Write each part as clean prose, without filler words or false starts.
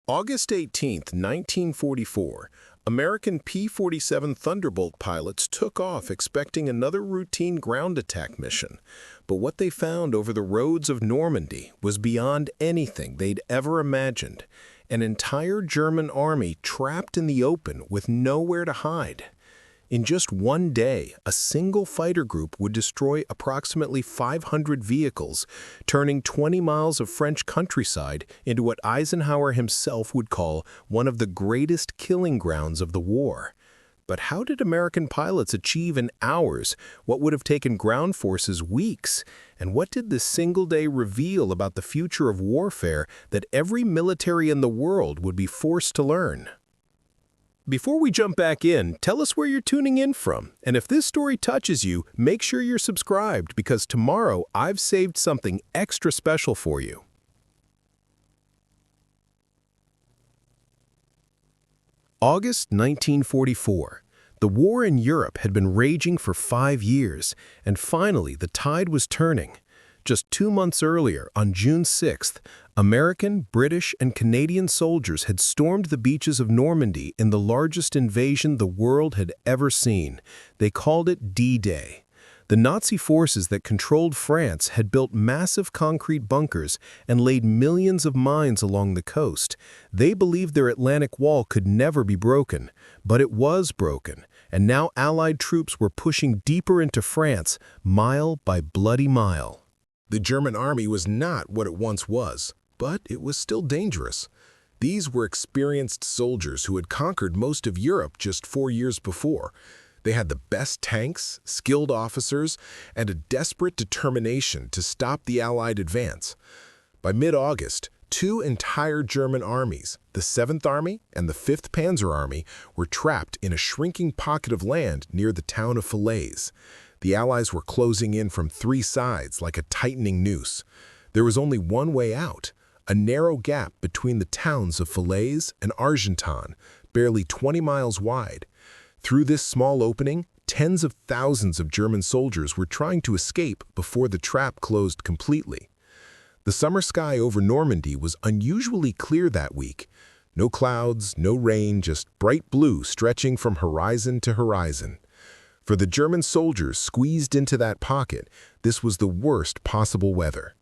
August 18, 1944, American P-47 Thunderbolt pilots took off expecting another routine ground attack mission. But what they found over the roads of Normandy was beyond anything they'd ever imagined. An entire German army trapped in the open with nowhere to hide. In just one day, a single fighter group would destroy approximately 500 vehicles, turning 20 miles of French countryside into what Eisenhower himself would call one of the greatest killing grounds of the war. But how did American pilots achieve in hours what would have taken ground forces weeks? And what did this single day reveal about the future of warfare that every military in the world would be forced to learn? Before we jump back in, tell us where you're tuning in from. And if this story touches you, make sure you're subscribed because tomorrow I've saved something extra special for you. August 1944. The war in Europe had been raging for 5 years, and finally the tide was turning. Just 2 months earlier, on June 6th, American, British, and Canadian soldiers had stormed the beaches of Normandy in the largest invasion the world had ever seen. They called it D-Day. The Nazi forces that controlled France had built massive concrete bunkers and laid millions of mines along the coast. They believed their Atlantic Wall could never be broken, but it was broken, and now Allied troops were pushing deeper into France, mile by bloody mile. The German army was not what it once was, but it was still dangerous. These were experienced soldiers who had conquered most of Europe just 4 years before. They had the best tanks, skilled officers, and a desperate determination to stop the Allied advance. By mid-August, 2 entire German armies, the 7th Army and the 5th Panzer Army, were trapped in a shrinking pocket of land near the town of Falaise. The Allies were closing in from 3 sides like a tightening noose. There was only one way out, a narrow gap between the towns of Falaise and Argentan, barely 20 miles wide. Through this small opening, tens of thousands of German soldiers were trying to escape before the trap closed completely. The summer sky over Normandy was unusually clear that week. No clouds, no rain, just bright blue stretching from horizon to horizon. For the German soldiers squeezed into that pocket, this was the worst possible weather.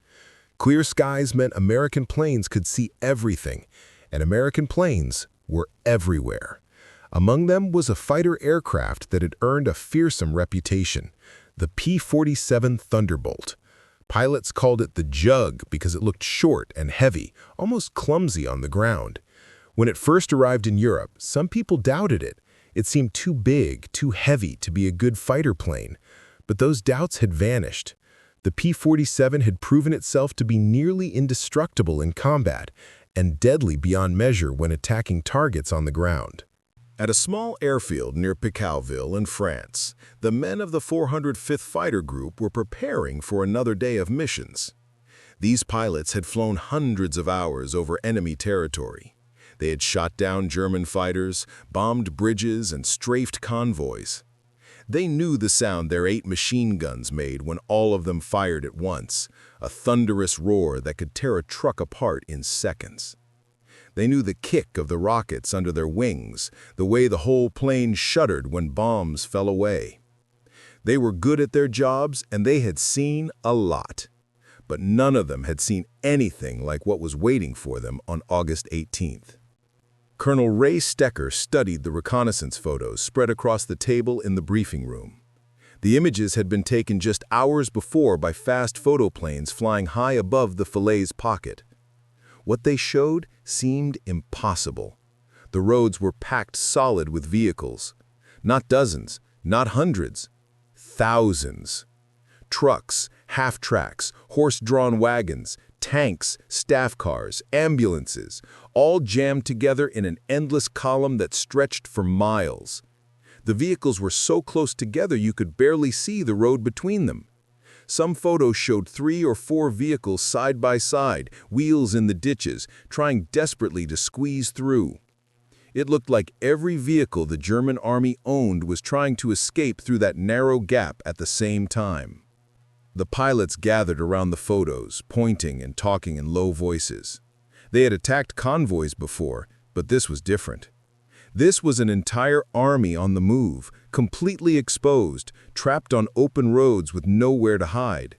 Clear skies meant American planes could see everything, and American planes were everywhere. Among them was a fighter aircraft that had earned a fearsome reputation, the P-47 Thunderbolt. Pilots called it the Jug because it looked short and heavy, almost clumsy on the ground. When it first arrived in Europe, some people doubted it. It seemed too big, too heavy to be a good fighter plane. But those doubts had vanished. The P-47 had proven itself to be nearly indestructible in combat and deadly beyond measure when attacking targets on the ground. At a small airfield near Picardville in France, the men of the 405th Fighter Group were preparing for another day of missions. These pilots had flown hundreds of hours over enemy territory. They had shot down German fighters, bombed bridges, and strafed convoys. They knew the sound their 8 machine guns made when all of them fired at once, a thunderous roar that could tear a truck apart in seconds. They knew the kick of the rockets under their wings, the way the whole plane shuddered when bombs fell away. They were good at their jobs, and they had seen a lot. But none of them had seen anything like what was waiting for them on August 18th. Colonel Ray Stecker studied the reconnaissance photos spread across the table in the briefing room. The images had been taken just hours before by fast photoplanes flying high above the Falaise pocket. What they showed seemed impossible. The roads were packed solid with vehicles. Not dozens, not hundreds, thousands. Trucks, half-tracks, horse-drawn wagons, tanks, staff cars, ambulances, all jammed together in an endless column that stretched for miles. The vehicles were so close together you could barely see the road between them. Some photos showed 3 or 4 vehicles side by side, wheels in the ditches, trying desperately to squeeze through. It looked like every vehicle the German army owned was trying to escape through that narrow gap at the same time. The pilots gathered around the photos, pointing and talking in low voices. They had attacked convoys before, but this was different. This was an entire army on the move, completely exposed, trapped on open roads with nowhere to hide.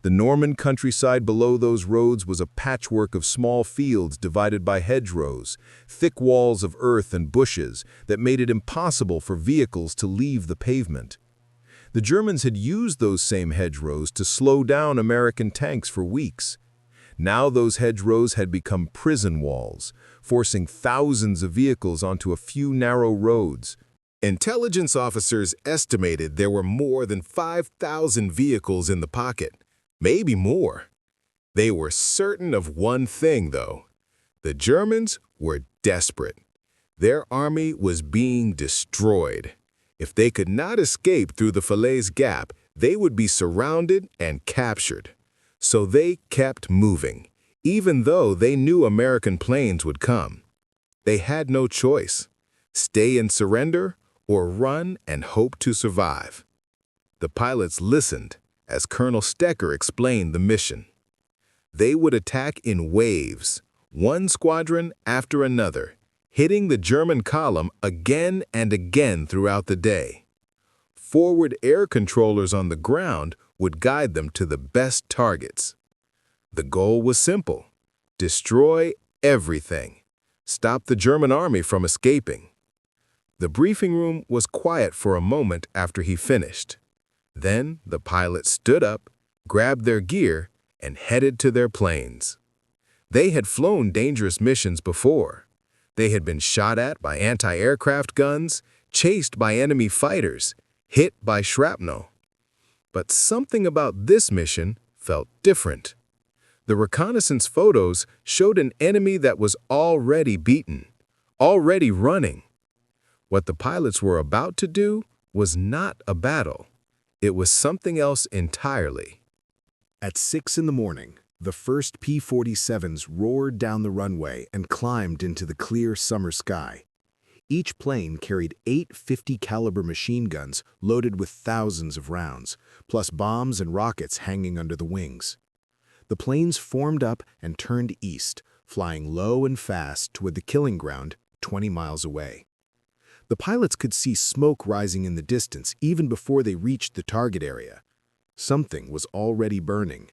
The Norman countryside below those roads was a patchwork of small fields divided by hedgerows, thick walls of earth and bushes that made it impossible for vehicles to leave the pavement. The Germans had used those same hedgerows to slow down American tanks for weeks. Now those hedgerows had become prison walls, forcing thousands of vehicles onto a few narrow roads. Intelligence officers estimated there were more than 5,000 vehicles in the pocket, maybe more. They were certain of one thing, though. The Germans were desperate. Their army was being destroyed. If they could not escape through the Falaise Gap, they would be surrounded and captured. So they kept moving, even though they knew American planes would come. They had no choice: stay and surrender, or run and hope to survive. The pilots listened as Colonel Stecker explained the mission. They would attack in waves, one squadron after another, hitting the German column again and again throughout the day. Forward air controllers on the ground would guide them to the best targets. The goal was simple: destroy everything, stop the German army from escaping. The briefing room was quiet for a moment after he finished. Then the pilots stood up, grabbed their gear, and headed to their planes. They had flown dangerous missions before. They had been shot at by anti-aircraft guns, chased by enemy fighters, hit by shrapnel. But something about this mission felt different. The reconnaissance photos showed an enemy that was already beaten, already running. What the pilots were about to do was not a battle. It was something else entirely. At 6 in the morning, the first P-47s roared down the runway and climbed into the clear summer sky. Each plane carried 8 .50 caliber machine guns loaded with thousands of rounds, plus bombs and rockets hanging under the wings. The planes formed up and turned east, flying low and fast toward the killing ground 20 miles away. The pilots could see smoke rising in the distance even before they reached the target area. Something was already burning.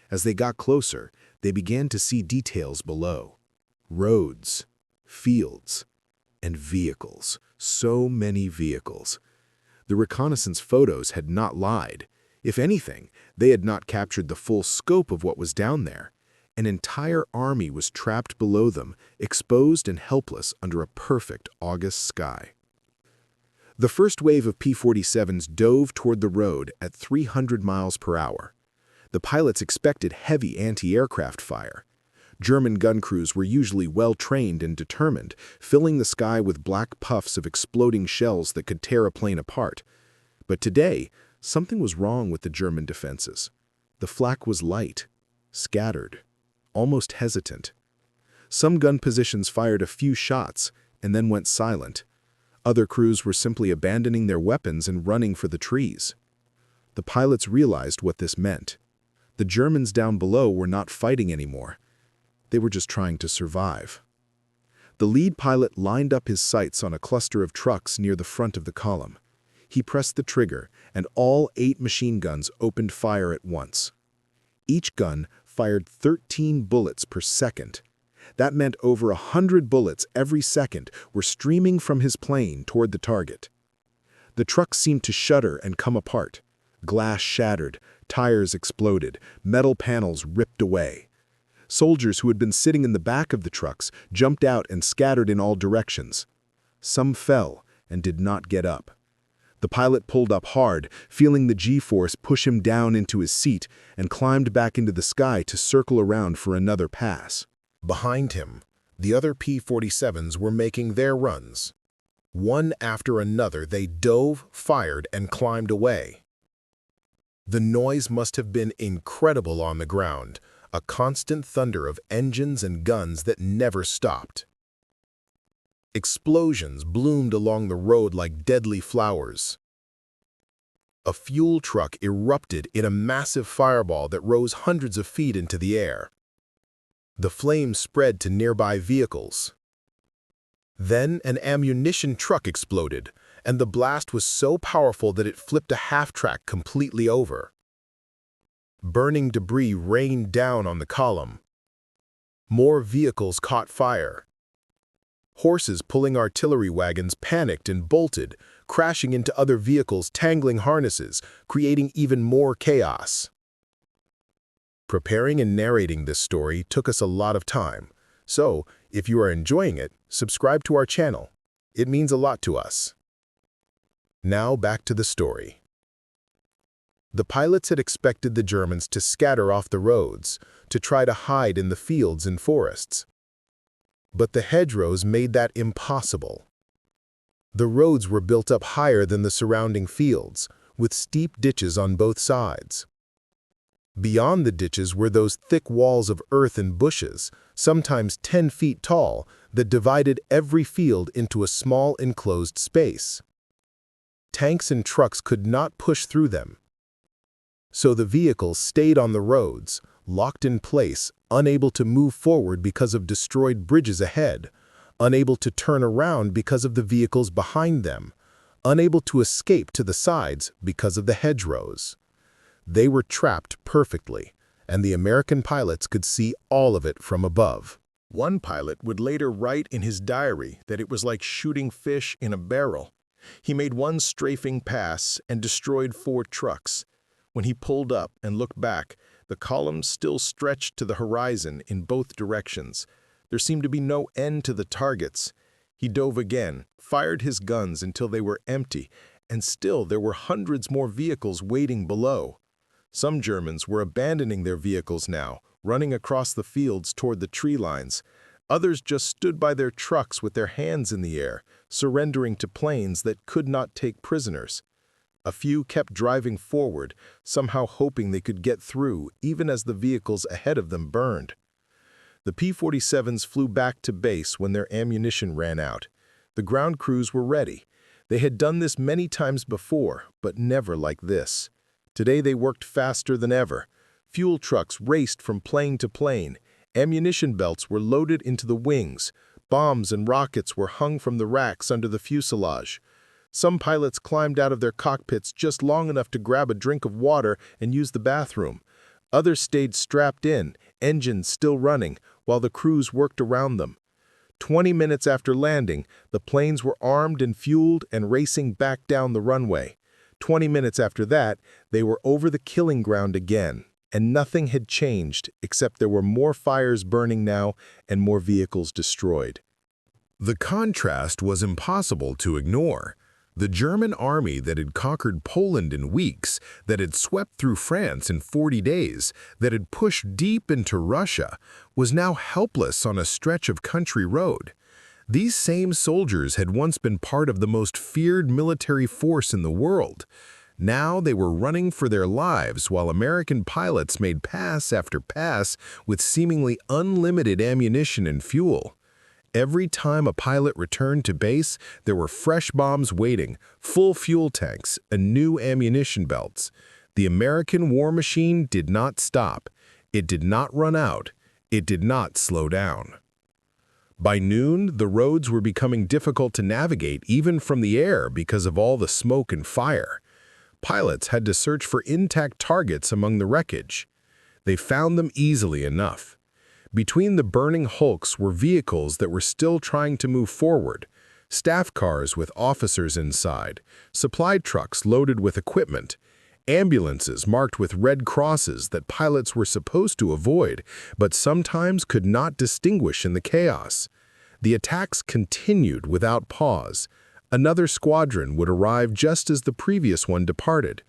As they got closer, they began to see details below: roads, fields, and vehicles. So many vehicles. The reconnaissance photos had not lied. If anything, they had not captured the full scope of what was down there. An entire army was trapped below them, exposed and helpless under a perfect August sky. The first wave of P-47s dove toward the road at 300 miles per hour. The pilots expected heavy anti-aircraft fire. German gun crews were usually well-trained and determined, filling the sky with black puffs of exploding shells that could tear a plane apart. But today, something was wrong with the German defenses. The flak was light, scattered, almost hesitant. Some gun positions fired a few shots and then went silent. Other crews were simply abandoning their weapons and running for the trees. The pilots realized what this meant. The Germans down below were not fighting anymore. They were just trying to survive. The lead pilot lined up his sights on a cluster of trucks near the front of the column. He pressed the trigger, and all 8 machine guns opened fire at once. Each gun fired 13 bullets per second. That meant over 100 bullets every second were streaming from his plane toward the target. The trucks seemed to shudder and come apart. Glass shattered, tires exploded, metal panels ripped away. Soldiers who had been sitting in the back of the trucks jumped out and scattered in all directions. Some fell and did not get up. The pilot pulled up hard, feeling the G-force push him down into his seat, and climbed back into the sky to circle around for another pass. Behind him, the other P-47s were making their runs. One after another, they dove, fired, and climbed away. The noise must have been incredible on the ground, a constant thunder of engines and guns that never stopped. Explosions bloomed along the road like deadly flowers. A fuel truck erupted in a massive fireball that rose hundreds of feet into the air. The flames spread to nearby vehicles. Then an ammunition truck exploded, and the blast was so powerful that it flipped a half-track completely over. Burning debris rained down on the column. More vehicles caught fire. Horses pulling artillery wagons panicked and bolted, crashing into other vehicles, tangling harnesses, creating even more chaos. Preparing and narrating this story took us a lot of time, so if you are enjoying it, subscribe to our channel. It means a lot to us. Now back to the story. The pilots had expected the Germans to scatter off the roads, to try to hide in the fields and forests. But the hedgerows made that impossible. The roads were built up higher than the surrounding fields, with steep ditches on both sides. Beyond the ditches were those thick walls of earth and bushes, sometimes 10 feet tall, that divided every field into a small enclosed space. Tanks and trucks could not push through them. So the vehicles stayed on the roads, locked in place, unable to move forward because of destroyed bridges ahead, unable to turn around because of the vehicles behind them, unable to escape to the sides because of the hedgerows. They were trapped perfectly, and the American pilots could see all of it from above. One pilot would later write in his diary that it was like shooting fish in a barrel. He made one strafing pass and destroyed 4 trucks. When he pulled up and looked back, the columns still stretched to the horizon in both directions. There seemed to be no end to the targets. He dove again, fired his guns until they were empty, and still there were hundreds more vehicles waiting below. Some Germans were abandoning their vehicles now, running across the fields toward the tree lines. Others just stood by their trucks with their hands in the air, surrendering to planes that could not take prisoners. A few kept driving forward, somehow hoping they could get through, even as the vehicles ahead of them burned. The P-47s flew back to base when their ammunition ran out. The ground crews were ready. They had done this many times before, but never like this. Today they worked faster than ever. Fuel trucks raced from plane to plane. Ammunition belts were loaded into the wings. Bombs and rockets were hung from the racks under the fuselage. Some pilots climbed out of their cockpits just long enough to grab a drink of water and use the bathroom. Others stayed strapped in, engines still running, while the crews worked around them. 20 minutes after landing, the planes were armed and fueled and racing back down the runway. 20 minutes after that, they were over the killing ground again, and nothing had changed except there were more fires burning now and more vehicles destroyed. The contrast was impossible to ignore. The German army that had conquered Poland in weeks, that had swept through France in 40 days, that had pushed deep into Russia, was now helpless on a stretch of country road. These same soldiers had once been part of the most feared military force in the world. Now they were running for their lives while American pilots made pass after pass with seemingly unlimited ammunition and fuel. Every time a pilot returned to base, there were fresh bombs waiting, full fuel tanks, and new ammunition belts. The American war machine did not stop. It did not run out. It did not slow down. By noon, the roads were becoming difficult to navigate even from the air because of all the smoke and fire. Pilots had to search for intact targets among the wreckage. They found them easily enough. Between the burning hulks were vehicles that were still trying to move forward, staff cars with officers inside, supply trucks loaded with equipment, ambulances marked with red crosses that pilots were supposed to avoid, but sometimes could not distinguish in the chaos. The attacks continued without pause. Another squadron would arrive just as the previous one departed.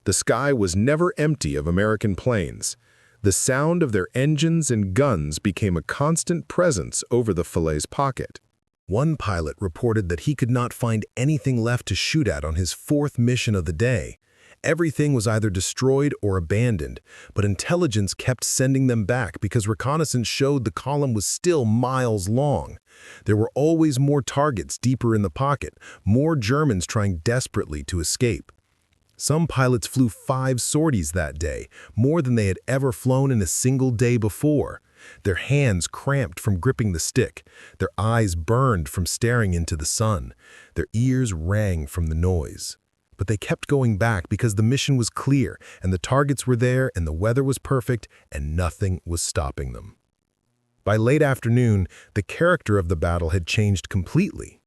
The sky was never empty of American planes. The sound of their engines and guns became a constant presence over the Falaise pocket. One pilot reported that he could not find anything left to shoot at on his 4th mission of the day. Everything was either destroyed or abandoned, but intelligence kept sending them back because reconnaissance showed the column was still miles long. There were always more targets deeper in the pocket, more Germans trying desperately to escape. Some pilots flew 5 sorties that day, more than they had ever flown in a single day before. Their hands cramped from gripping the stick, their eyes burned from staring into the sun, their ears rang from the noise. But they kept going back because the mission was clear, and the targets were there, and the weather was perfect, and nothing was stopping them. By late afternoon, the character of the battle had changed completely.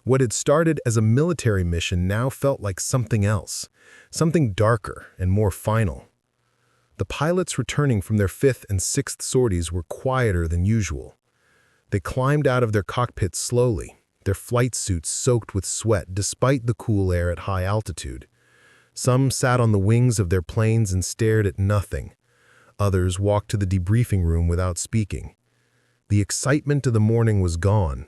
What had started as a military mission now felt like something else, something darker and more final. The pilots returning from their 5th and 6th sorties were quieter than usual. They climbed out of their cockpits slowly, their flight suits soaked with sweat despite the cool air at high altitude. Some sat on the wings of their planes and stared at nothing. Others walked to the debriefing room without speaking. The excitement of the morning was gone.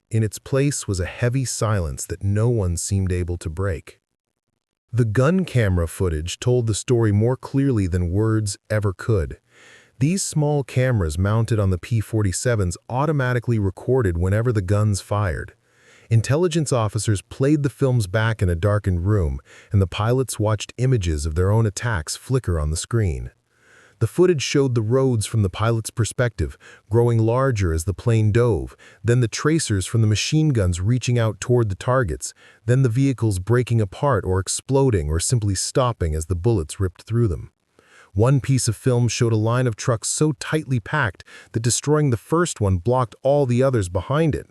In its place was a heavy silence that no one seemed able to break. The gun camera footage told the story more clearly than words ever could. These small cameras mounted on the P-47s automatically recorded whenever the guns fired. Intelligence officers played the films back in a darkened room, and the pilots watched images of their own attacks flicker on the screen. The footage showed the roads from the pilot's perspective, growing larger as the plane dove, then the tracers from the machine guns reaching out toward the targets, then the vehicles breaking apart or exploding or simply stopping as the bullets ripped through them. One piece of film showed a line of trucks so tightly packed that destroying the first one blocked all the others behind it.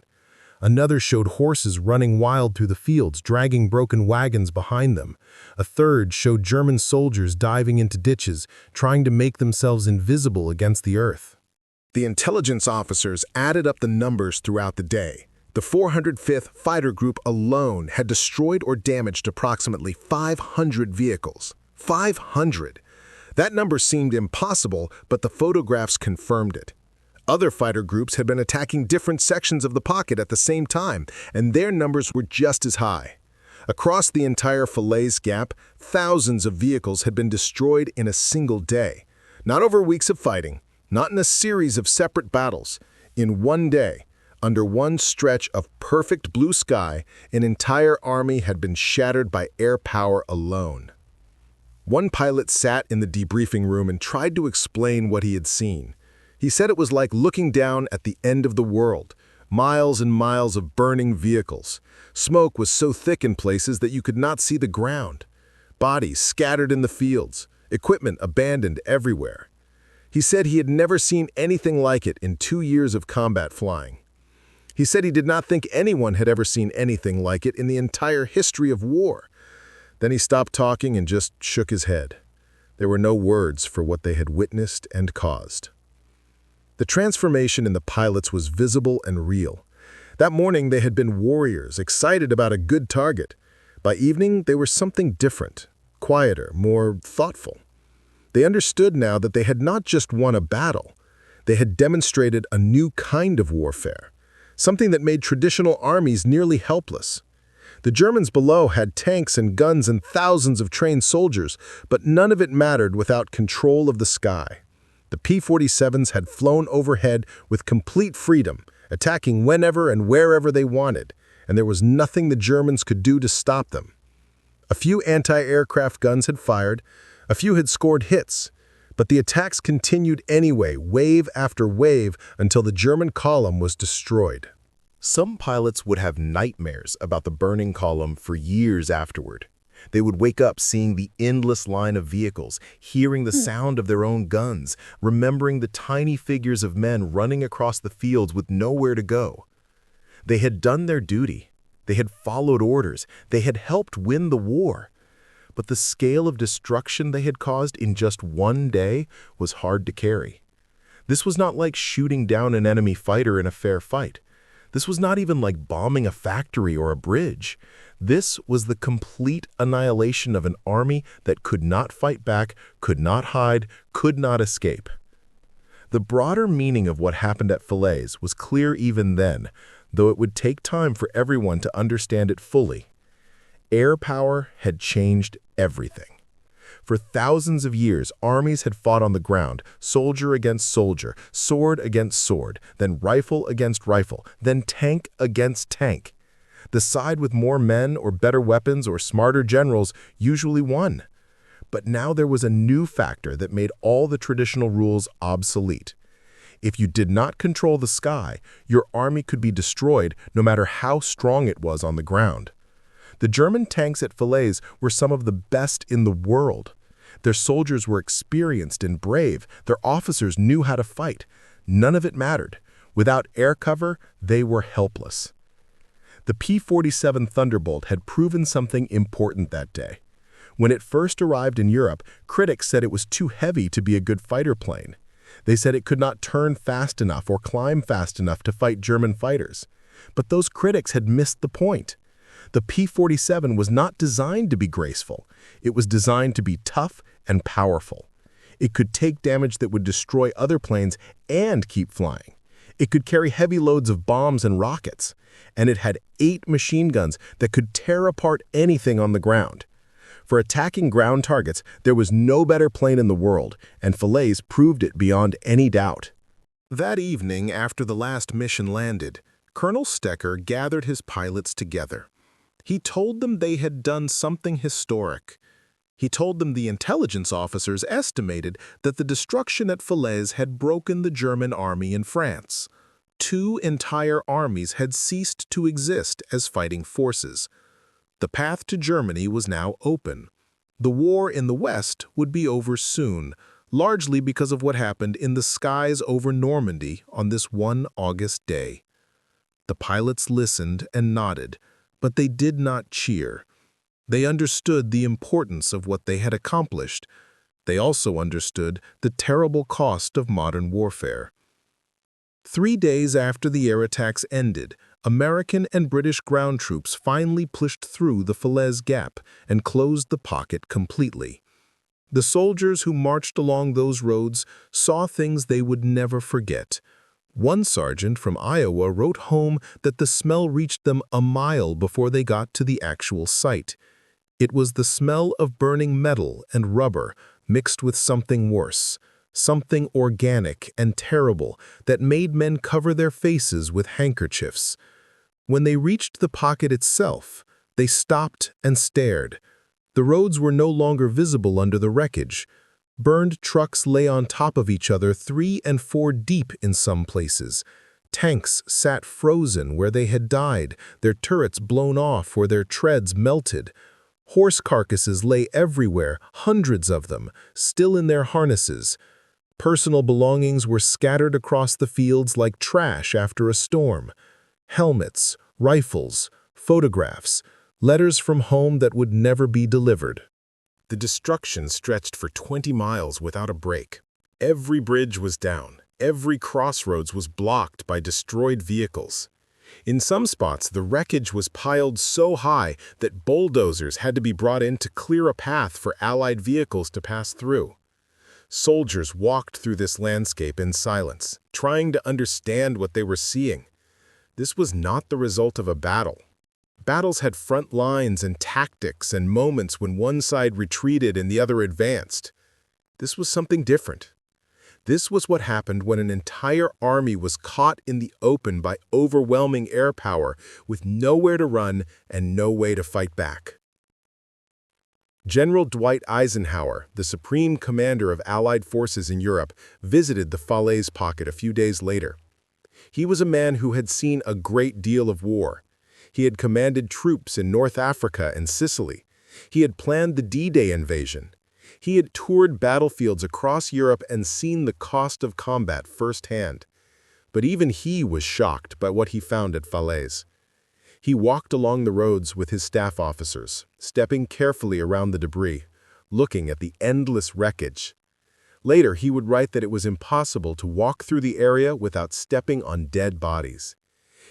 Another showed horses running wild through the fields, dragging broken wagons behind them. A third showed German soldiers diving into ditches, trying to make themselves invisible against the earth. The intelligence officers added up the numbers throughout the day. The 405th Fighter Group alone had destroyed or damaged approximately 500 vehicles. 500! That number seemed impossible, but the photographs confirmed it. Other fighter groups had been attacking different sections of the pocket at the same time, and their numbers were just as high. Across the entire Falaise Gap, thousands of vehicles had been destroyed in a single day. Not over weeks of fighting, not in a series of separate battles. In one day, under one stretch of perfect blue sky, an entire army had been shattered by air power alone. One pilot sat in the debriefing room and tried to explain what he had seen. He said it was like looking down at the end of the world, miles and miles of burning vehicles. Smoke was so thick in places that you could not see the ground. Bodies scattered in the fields, equipment abandoned everywhere. He said he had never seen anything like it in 2 years of combat flying. He said he did not think anyone had ever seen anything like it in the entire history of war. Then he stopped talking and just shook his head. There were no words for what they had witnessed and caused. The transformation in the pilots was visible and real. That morning they had been warriors, excited about a good target. By evening they were something different, quieter, more thoughtful. They understood now that they had not just won a battle. They had demonstrated a new kind of warfare, something that made traditional armies nearly helpless. The Germans below had tanks and guns and thousands of trained soldiers, but none of it mattered without control of the sky. The P-47s had flown overhead with complete freedom, attacking whenever and wherever they wanted, and there was nothing the Germans could do to stop them. A few anti-aircraft guns had fired, a few had scored hits, but the attacks continued anyway, wave after wave, until the German column was destroyed. Some pilots would have nightmares about the burning column for years afterward. They would wake up seeing the endless line of vehicles, hearing the sound of their own guns, remembering the tiny figures of men running across the fields with nowhere to go. They had done their duty. They had followed orders. They had helped win the war. But the scale of destruction they had caused in just one day was hard to carry. This was not like shooting down an enemy fighter in a fair fight. This was not even like bombing a factory or a bridge. This was the complete annihilation of an army that could not fight back, could not hide, could not escape. The broader meaning of what happened at Falaise was clear even then, though it would take time for everyone to understand it fully. Air power had changed everything. For thousands of years, armies had fought on the ground, soldier against soldier, sword against sword, then rifle against rifle, then tank against tank. The side with more men or better weapons or smarter generals usually won. But now there was a new factor that made all the traditional rules obsolete. If you did not control the sky, your army could be destroyed no matter how strong it was on the ground. The German tanks at Falaise were some of the best in the world. Their soldiers were experienced and brave. Their officers knew how to fight. None of it mattered. Without air cover, they were helpless. The P-47 Thunderbolt had proven something important that day. When it first arrived in Europe, critics said it was too heavy to be a good fighter plane. They said it could not turn fast enough or climb fast enough to fight German fighters. But those critics had missed the point. The P-47 was not designed to be graceful. It was designed to be tough and powerful. It could take damage that would destroy other planes and keep flying. It could carry heavy loads of bombs and rockets. And it had 8 machine guns that could tear apart anything on the ground. For attacking ground targets, there was no better plane in the world, and Falaise proved it beyond any doubt. That evening, after the last mission landed, Colonel Stecker gathered his pilots together. He told them they had done something historic. He told them the intelligence officers estimated that the destruction at Falaise had broken the German army in France. 2 entire armies had ceased to exist as fighting forces. The path to Germany was now open. The war in the West would be over soon, largely because of what happened in the skies over Normandy on this one August day. The pilots listened and nodded, but they did not cheer. They understood the importance of what they had accomplished. They also understood the terrible cost of modern warfare. 3 days after the air attacks ended, American and British ground troops finally pushed through the Falaise Gap and closed the pocket completely. The soldiers who marched along those roads saw things they would never forget. One sergeant from Iowa wrote home that the smell reached them a mile before they got to the actual site. It was the smell of burning metal and rubber mixed with something worse, something organic and terrible that made men cover their faces with handkerchiefs. When they reached the pocket itself, they stopped and stared. The roads were no longer visible under the wreckage. Burned trucks lay on top of each other 3 and 4 deep in some places. Tanks sat frozen where they had died, their turrets blown off or their treads melted. Horse carcasses lay everywhere, hundreds of them, still in their harnesses. Personal belongings were scattered across the fields like trash after a storm. Helmets, rifles, photographs, letters from home that would never be delivered. The destruction stretched for 20 miles without a break. Every bridge was down. Every crossroads was blocked by destroyed vehicles. In some spots, the wreckage was piled so high that bulldozers had to be brought in to clear a path for Allied vehicles to pass through. Soldiers walked through this landscape in silence, trying to understand what they were seeing. This was not the result of a battle. Battles had front lines and tactics and moments when one side retreated and the other advanced. This was something different. This was what happened when an entire army was caught in the open by overwhelming air power with nowhere to run and no way to fight back. General Dwight Eisenhower, the supreme commander of Allied forces in Europe, visited the Falaise pocket a few days later. He was a man who had seen a great deal of war. He had commanded troops in North Africa and Sicily. He had planned the D-Day invasion. He had toured battlefields across Europe and seen the cost of combat firsthand. But even he was shocked by what he found at Falaise. He walked along the roads with his staff officers, stepping carefully around the debris, looking at the endless wreckage. Later, he would write that it was impossible to walk through the area without stepping on dead bodies.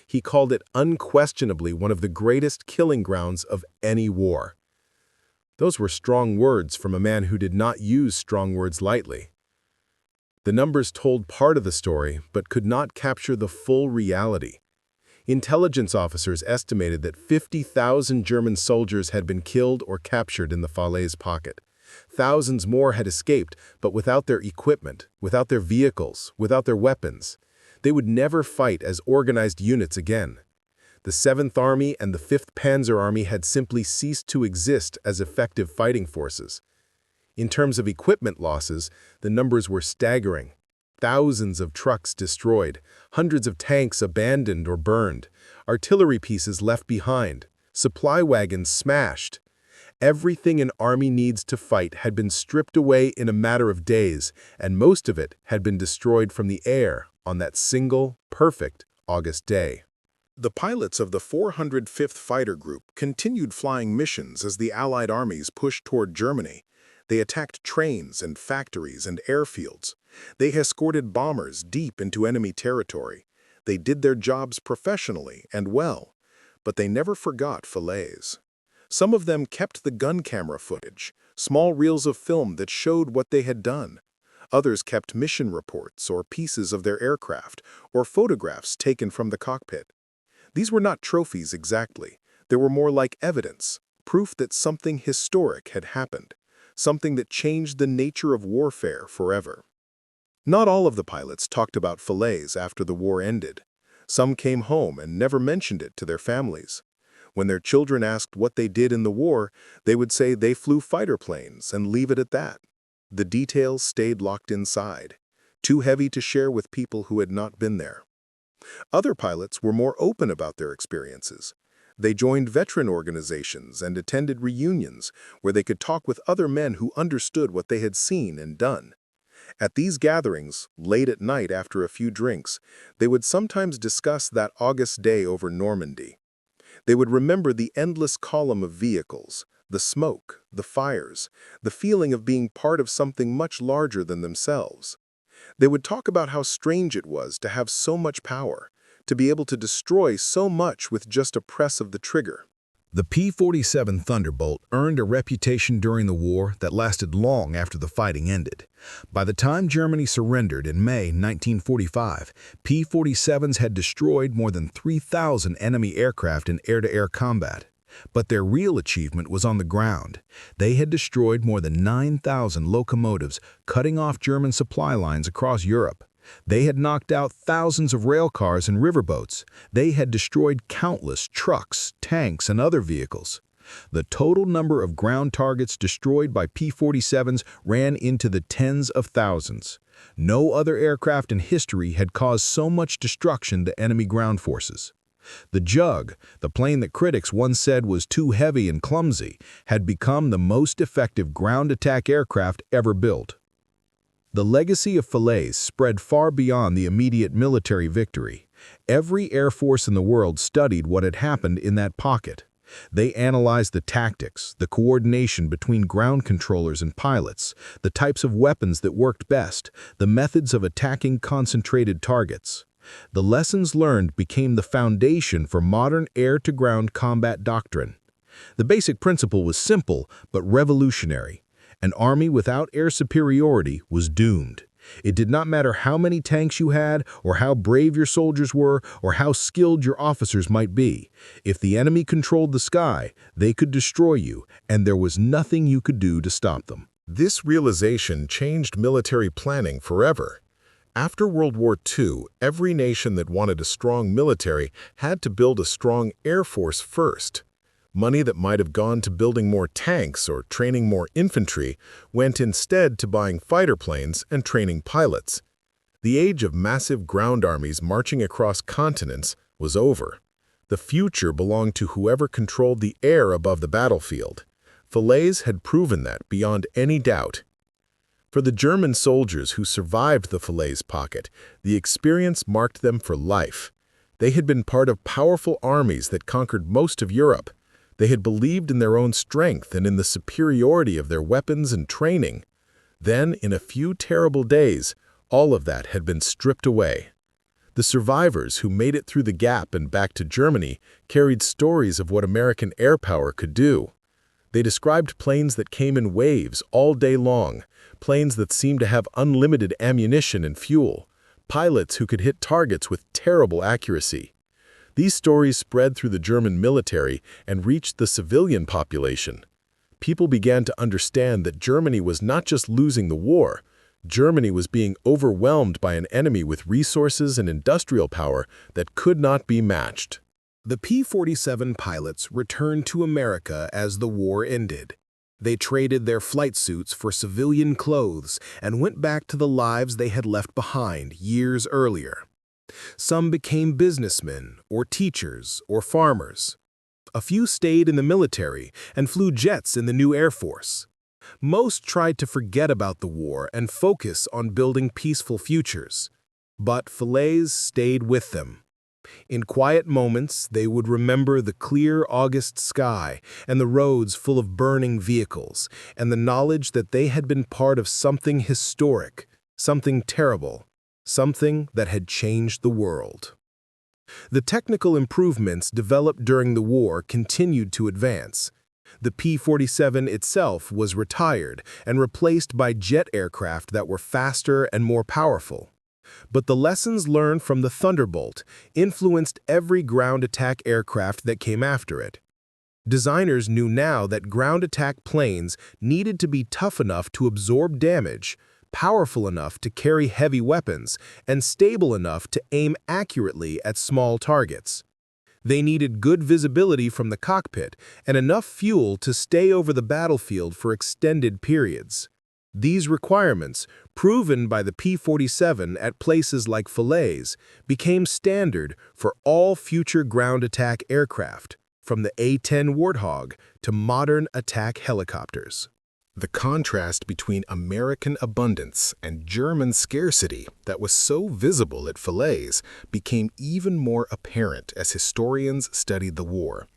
He called it unquestionably one of the greatest killing grounds of any war. Those were strong words from a man who did not use strong words lightly. The numbers told part of the story, but could not capture the full reality. Intelligence officers estimated that 50,000 German soldiers had been killed or captured in the Falaise pocket. Thousands more had escaped, but without their equipment, without their vehicles, without their weapons. They would never fight as organized units again. The 7th Army and the 5th Panzer Army had simply ceased to exist as effective fighting forces. In terms of equipment losses, the numbers were staggering. Thousands of trucks destroyed, hundreds of tanks abandoned or burned, artillery pieces left behind, supply wagons smashed. Everything an army needs to fight had been stripped away in a matter of days, and most of it had been destroyed from the air on that single, perfect August day. The pilots of the 405th Fighter Group continued flying missions as the Allied armies pushed toward Germany. They attacked trains and factories and airfields. They escorted bombers deep into enemy territory. They did their jobs professionally and well, but they never forgot fillets. Some of them kept the gun camera footage, small reels of film that showed what they had done. Others kept mission reports or pieces of their aircraft or photographs taken from the cockpit. These were not trophies exactly. They were more like evidence, proof that something historic had happened, something that changed the nature of warfare forever. Not all of the pilots talked about fillets after the war ended. Some came home and never mentioned it to their families. When their children asked what they did in the war, they would say they flew fighter planes and leave it at that. The details stayed locked inside, too heavy to share with people who had not been there. Other pilots were more open about their experiences. They joined veteran organizations and attended reunions where they could talk with other men who understood what they had seen and done. At these gatherings, late at night after a few drinks, they would sometimes discuss that August day over Normandy. They would remember the endless column of vehicles, the smoke, the fires, the feeling of being part of something much larger than themselves. They would talk about how strange it was to have so much power, to be able to destroy so much with just a press of the trigger. The P-47 Thunderbolt earned a reputation during the war that lasted long after the fighting ended. By the time Germany surrendered in May 1945, P-47s had destroyed more than 3,000 enemy aircraft in air-to-air combat. But their real achievement was on the ground. They had destroyed more than 9,000 locomotives, cutting off German supply lines across Europe. They had knocked out thousands of rail cars and riverboats. They had destroyed countless trucks, tanks, and other vehicles. The total number of ground targets destroyed by P-47s ran into the tens of thousands. No other aircraft in history had caused so much destruction to enemy ground forces. The Jug, the plane that critics once said was too heavy and clumsy, had become the most effective ground attack aircraft ever built. The legacy of fillets spread far beyond the immediate military victory. Every air force in the world studied what had happened in that pocket. They analyzed the tactics, the coordination between ground controllers and pilots, the types of weapons that worked best, the methods of attacking concentrated targets. The lessons learned became the foundation for modern air-to-ground combat doctrine. The basic principle was simple but revolutionary. An army without air superiority was doomed. It did not matter how many tanks you had, or how brave your soldiers were, or how skilled your officers might be. If the enemy controlled the sky, they could destroy you, and there was nothing you could do to stop them. This realization changed military planning forever. After World War II, every nation that wanted a strong military had to build a strong air force first. Money that might have gone to building more tanks or training more infantry went instead to buying fighter planes and training pilots. The age of massive ground armies marching across continents was over. The future belonged to whoever controlled the air above the battlefield. Fillets had proven that beyond any doubt. For the German soldiers who survived the fillets pocket, the experience marked them for life. They had been part of powerful armies that conquered most of Europe. They had believed in their own strength and in the superiority of their weapons and training. Then, in a few terrible days, all of that had been stripped away. The survivors who made it through the gap and back to Germany carried stories of what American air power could do. They described planes that came in waves all day long, planes that seemed to have unlimited ammunition and fuel, pilots who could hit targets with terrible accuracy. These stories spread through the German military and reached the civilian population. People began to understand that Germany was not just losing the war. Germany was being overwhelmed by an enemy with resources and industrial power that could not be matched. The P-47 pilots returned to America as the war ended. They traded their flight suits for civilian clothes and went back to the lives they had left behind years earlier. Some became businessmen or teachers or farmers. A few stayed in the military and flew jets in the new Air Force. Most tried to forget about the war and focus on building peaceful futures. But Falaise stayed with them. In quiet moments, they would remember the clear August sky and the roads full of burning vehicles, and the knowledge that they had been part of something historic, something terrible, something that had changed the world. The technical improvements developed during the war continued to advance. The P-47 itself was retired and replaced by jet aircraft that were faster and more powerful. But the lessons learned from the Thunderbolt influenced every ground attack aircraft that came after it. Designers knew now that ground attack planes needed to be tough enough to absorb damage, powerful enough to carry heavy weapons, and stable enough to aim accurately at small targets. They needed good visibility from the cockpit and enough fuel to stay over the battlefield for extended periods. These requirements, proven by the P-47 at places like Falaise, became standard for all future ground attack aircraft, from the A-10 Warthog to modern attack helicopters. The contrast between American abundance and German scarcity that was so visible at Falaise became even more apparent as historians studied the war.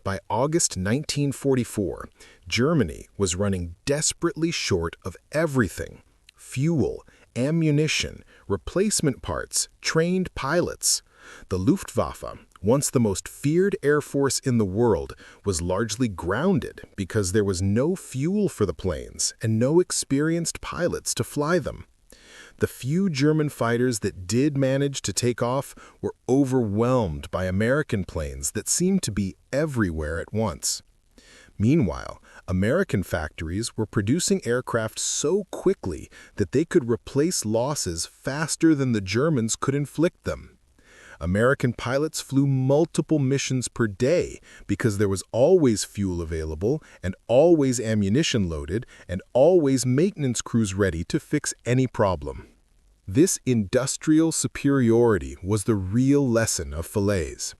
By August 1944, Germany was running desperately short of everything: fuel, ammunition, replacement parts, trained pilots. The Luftwaffe, once the most feared air force in the world, was largely grounded because there was no fuel for the planes and no experienced pilots to fly them. The few German fighters that did manage to take off were overwhelmed by American planes that seemed to be everywhere at once. Meanwhile, American factories were producing aircraft so quickly that they could replace losses faster than the Germans could inflict them. American pilots flew multiple missions per day because there was always fuel available and always ammunition loaded and always maintenance crews ready to fix any problem. This industrial superiority was the real lesson of Falaise.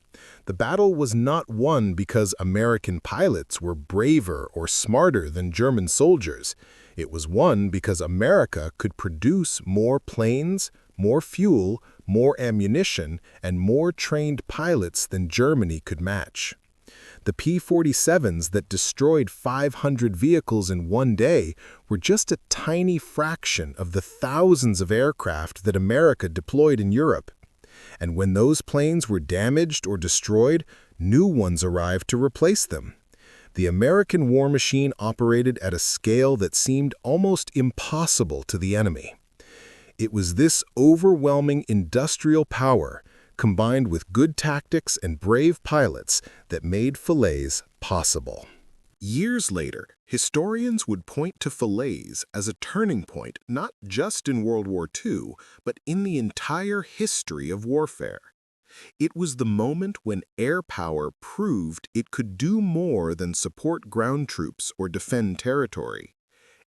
The battle was not won because American pilots were braver or smarter than German soldiers. It was won because America could produce more planes, more fuel, more ammunition, and more trained pilots than Germany could match. The P-47s that destroyed 500 vehicles in one day were just a tiny fraction of the thousands of aircraft that America deployed in Europe. And when those planes were damaged or destroyed, new ones arrived to replace them. The American war machine operated at a scale that seemed almost impossible to the enemy. It was this overwhelming industrial power, combined with good tactics and brave pilots, that made Falaise possible. Years later, historians would point to Falaise as a turning point not just in World War II, but in the entire history of warfare. It was the moment when air power proved it could do more than support ground troops or defend territory.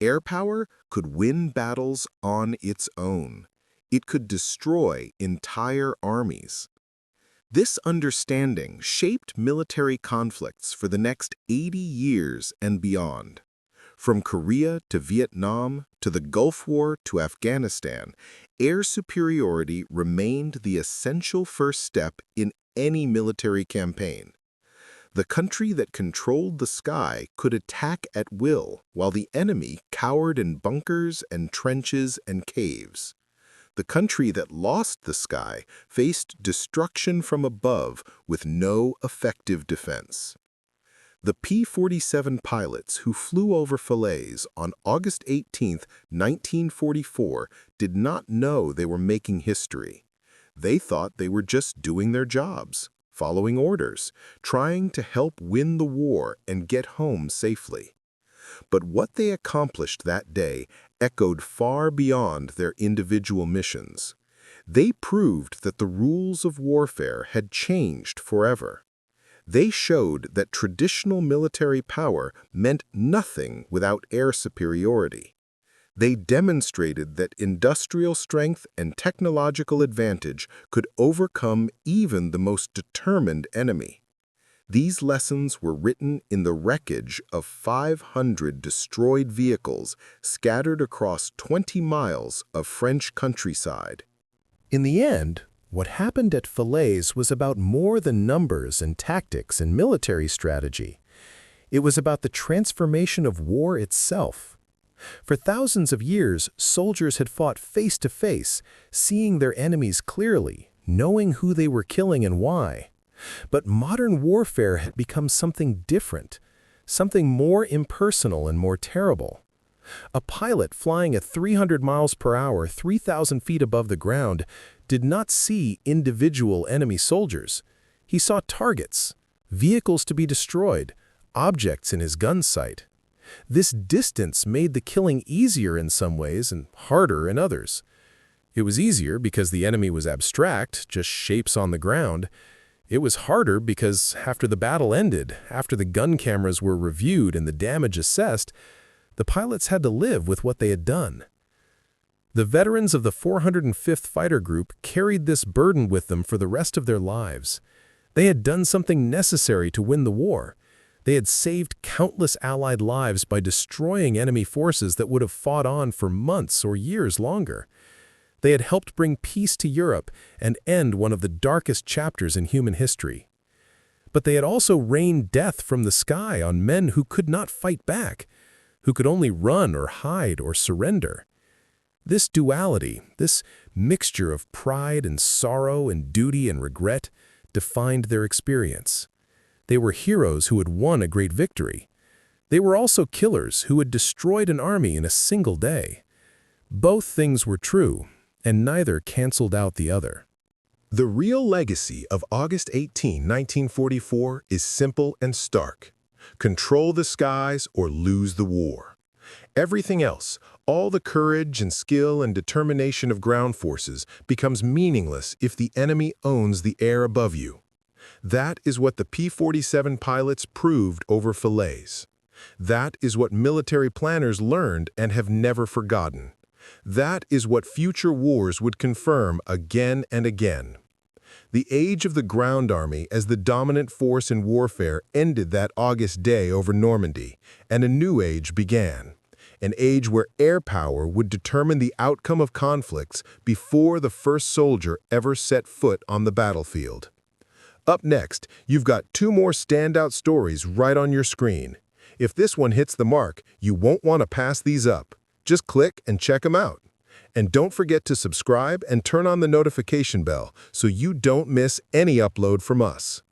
Air power could win battles on its own. It could destroy entire armies. This understanding shaped military conflicts for the next 80 years and beyond. From Korea to Vietnam to the Gulf War to Afghanistan, air superiority remained the essential first step in any military campaign. The country that controlled the sky could attack at will, while the enemy cowered in bunkers and trenches and caves. The country that lost the sky faced destruction from above with no effective defense. The P-47 pilots who flew over Falaise on August 18, 1944, did not know they were making history. They thought they were just doing their jobs, following orders, trying to help win the war and get home safely. But what they accomplished that day echoed far beyond their individual missions. They proved that the rules of warfare had changed forever. They showed that traditional military power meant nothing without air superiority. They demonstrated that industrial strength and technological advantage could overcome even the most determined enemy. These lessons were written in the wreckage of 500 destroyed vehicles scattered across 20 miles of French countryside. In the end, what happened at Falaise was about more than numbers and tactics and military strategy. It was about the transformation of war itself. For thousands of years, soldiers had fought face to face, seeing their enemies clearly, knowing who they were killing and why. But modern warfare had become something different, something more impersonal and more terrible. A pilot flying at 300 miles per hour, 3,000 feet above the ground, did not see individual enemy soldiers. He saw targets, vehicles to be destroyed, objects in his gun sight. This distance made the killing easier in some ways and harder in others. It was easier because the enemy was abstract, just shapes on the ground. It was harder because after the battle ended, after the gun cameras were reviewed and the damage assessed, the pilots had to live with what they had done. The veterans of the 405th Fighter Group carried this burden with them for the rest of their lives. They had done something necessary to win the war. They had saved countless Allied lives by destroying enemy forces that would have fought on for months or years longer. They had helped bring peace to Europe and end one of the darkest chapters in human history. But they had also rained death from the sky on men who could not fight back, who could only run or hide or surrender. This duality, this mixture of pride and sorrow and duty and regret, defined their experience. They were heroes who had won a great victory. They were also killers who had destroyed an army in a single day. Both things were true, and neither canceled out the other. The real legacy of August 18, 1944 is simple and stark. Control the skies or lose the war. Everything else, all the courage and skill and determination of ground forces, becomes meaningless if the enemy owns the air above you. That is what the P-47 pilots proved over Falaise. That is what military planners learned and have never forgotten. That is what future wars would confirm again and again. The age of the ground army as the dominant force in warfare ended that August day over Normandy, and a new age began. An age where air power would determine the outcome of conflicts before the first soldier ever set foot on the battlefield. Up next, you've got two more standout stories right on your screen. If this one hits the mark, you won't want to pass these up. Just click and check them out. And don't forget to subscribe and turn on the notification bell so you don't miss any upload from us.